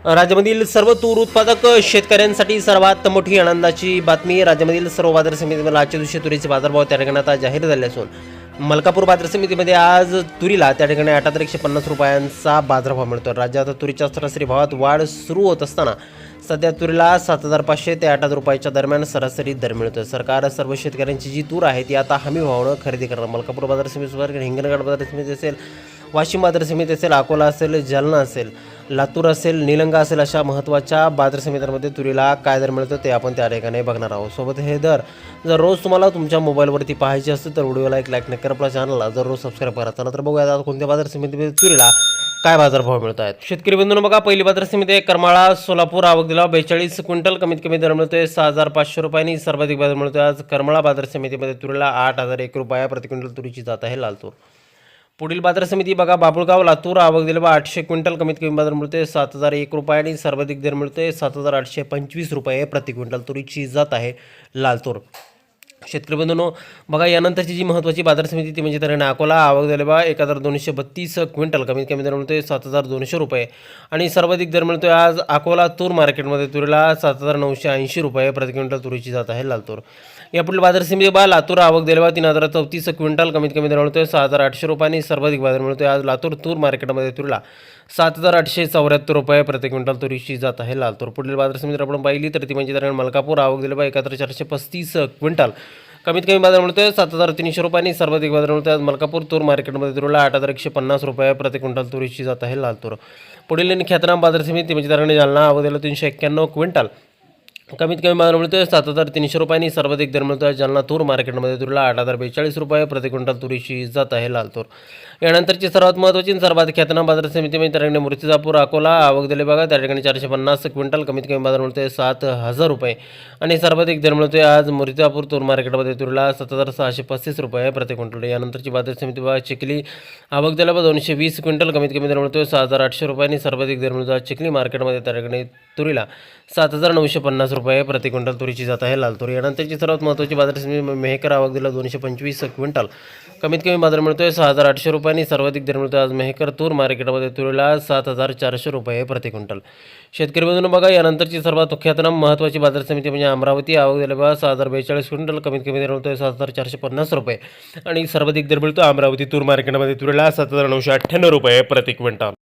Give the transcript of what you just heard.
राज्यामधील सर्व तूर उत्पादक शेतकऱ्यांसाठी सर्वात मोठी आनंदाची बातमी. राज्यामधील सर्व बाजार समितीमध्ये आजच्या दिवशी तुरीचे बाजारभाव त्या ठिकाणी आता जाहीर झाले असून मलकापूर बाजार समितीमध्ये आज तुरीला त्या ठिकाणी 7850 रुपयांचा बाजारभाव मिळतो. राज्यात तुरीच्या सरासरी भावात वाढ सुरू होत असताना सध्या तुरीला 7500 ते 8000 रुपयाच्या दरम्यान सरासरी दर मिळतो. सरकार सर्व शेतकऱ्यांची जी तूर आहे ती आता हमी भावानं खरेदी करणार. मलकापूर बाजार समितीवर हिंगणघाट बाजार समिती असेल, वाशिम बाजार समिती असेल, अकोला असेल, जालना असेल, लातूर असेल, निलंगा असेल, अशा महत्त्वाच्या बाजार समित्यांमध्ये तुरीला काय दर मिळतो ते आपण त्या ठिकाणी बघणार आहोत. सोबत हे दर जर रोज तुम्हाला तुमच्या मोबाईलवरती पाहायचे असतील तर व्हिडिओला एक लाईक नक्की करा, आपल्या चॅनलला जर रोज सबस्क्राईब करा. चला तर बघूया आता कोणत्या बाजार समितीमध्ये तुरीला काय बाजारभाव मिळत आहेत. शेतकरी बंधूंनो बघा, पहिली बाजार समिती करमाळा सोलापूर. आवक दिला 42 क्विंटल. कमीत कमी दर मिळतोय 6500 रुपयांनी. सर्वाधिक बाजार मिळतोय आज करमाळा बाजार समितीमध्ये तुरीला 8001 रुपया प्रति क्विंटल तुरीची जात आहे लाल तूर. पुढील बाजार समिती बघा, बाबुळगाव लातूर. आवक दिले 800 क्विंटल. कमीत कमी बाजार मिळतोय 7001 रुपये आणि सर्वाधिक दर मिळतोय 7825 रुपये प्रति क्विंटल तुरीची जात आहे लाल तूर. शेतकरी बंधूंनो बघा, यानंतरची जी महत्त्वाची बाजार समिती ती म्हणजे तर अकोला. आवक दिले बघा 1232 क्विंटल. कमीत कमी दर मिळतोय 7200 रुपये आणि सर्वाधिक दर मिळतोय आज अकोला तूर मार्केटमध्ये तुरीला 7980 रुपये प्रति क्विंटल तुरीची जात आहे लाल तूर. यापुढील बाजार समिती बघा, लातूर. आवक दिले बघा 3034 क्विंटल. कमीत कमी दर मिळतोय 6800 रुपये आणि सर्वाधिक बाजार मिळतोय आज लातूर तूर मार्केटमध्ये तुरीला 7874 रुपये प्रति क्विंटल तुरीची जात आहे लाल तूर. पुढील बाजार समिती आपण पाहिली तर ती म्हणजे तर मलकापूर. आवक दिले बघा 7435 क्विंटल. कमीत कमी बाजार मिळतोय 7300 रुपये आणि सर्वाधिक बाजार मिळतोय आज मलकापूर तूर मार्केटमध्ये तुरीला 8150 रुपये प्रति क्विंटल तुरीची जात आहे लाल तूर. पुढील ख्यातनाम बाजार समिती म्हणजे तर जालना. आवक दिला 391 क्विंटल. कमीत कमी बाजार मिळतोय 7300 रुपये आणि सर्वाधिक दर मिळतोय जालना तूर मार्केटमध्ये तुरीला 8042 रुपये प्रति क्विंटल तुरीची जात आहे लाल तूर. यानंतरची सर्वात महत्त्वाची सर्वात ख्यातनाम बाजार समिती म्हणजे त्या ठिकाणी मूर्तिजापूर अकोला. आवक दिले बघा त्या ठिकाणी 450 क्विंटल. कमीत कमी बाजार मिळतोय 7000 रुपये आणि सर्वाधिक दर मिळतोय आज मूर्तिजापूर तूर मार्केटमध्ये तुरीला 7635 रुपये प्रति क्विंटल. यानंतरची बाजार समिती बघा चिखली. आवक दिला बघा 220 क्विंटल. कमीत कमी दर मिळतोय 6800 रुपये आणि सर्वाधिक दर मिळतोय चिखली मार्केटमध्ये त्या ठिकाणी तुरीला 7950 रुपये प्रति क्विंटल तुरीची जात आहे लाल तूर. यानंतरची सर्वात महत्त्वाची बाजार समिती मेहकर. आवक दिला 225 क्विंटल. कमीत कमी बाजार मिळतोय 6800 रुपये आणि सर्वाधिक दर मिळतोय आज मेहकर तूर मार्केटमध्ये तुरीला 7400 रुपये प्रति क्विंटल. शेतकरी बंधूंनो बघा, यानंतरची सर्वात ख्यातनाम महत्त्वाची बाजार समिती म्हणजे अमरावती. आवक दिले बघा 6042 क्विंटल. कमीत कमी दर मिळतोय 7450 रुपये आणि सर्वाधिक दर मिळतो अमरावती तूर मार्केटमध्ये तुरीला 7998 रुपये प्रति क्विंटल.